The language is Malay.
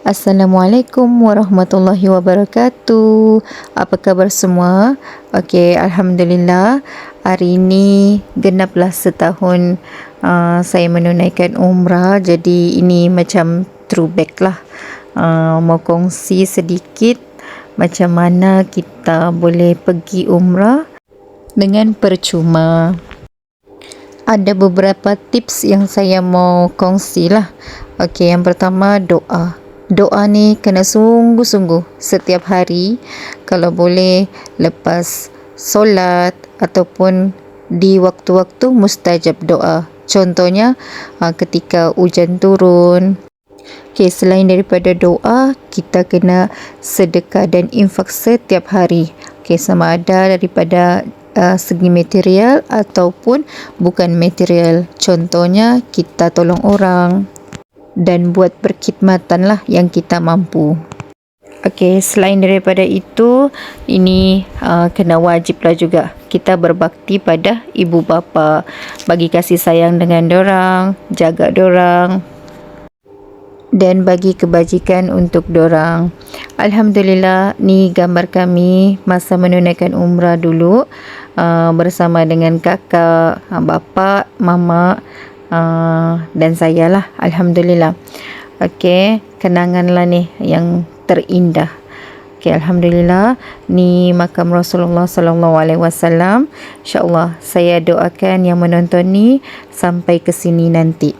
Assalamualaikum warahmatullahi wabarakatuh. Apa khabar semua? Okey, Alhamdulillah. Hari ini genaplah setahun saya menunaikan umrah. Jadi ini macam throwback lah. Mau kongsi sedikit macam mana kita boleh pergi umrah dengan percuma. Ada beberapa tips yang saya mau kongsi lah. Okey, yang pertama doa. Doa ni kena sungguh-sungguh setiap hari, kalau boleh lepas solat ataupun di waktu-waktu mustajab doa. Contohnya ketika hujan turun. Okay, selain daripada doa, kita kena sedekah dan infak setiap hari. Okay, sama ada daripada segi material ataupun bukan material. Contohnya kita tolong orang dan buat perkhidmatan lah yang kita mampu. Okey, selain daripada itu, ini kena wajib lah juga kita berbakti pada ibu bapa, bagi kasih sayang dengan dorang, jaga dorang dan bagi kebajikan untuk dorang. Alhamdulillah, ni gambar kami masa menunaikan umrah dulu bersama dengan kakak, bapa, mama dan saya lah. Alhamdulillah. Okey, kenangan lah ni yang terindah. Okey, Alhamdulillah, ni makam Rasulullah SAW. InsyaAllah saya doakan yang menonton ni sampai ke sini nanti.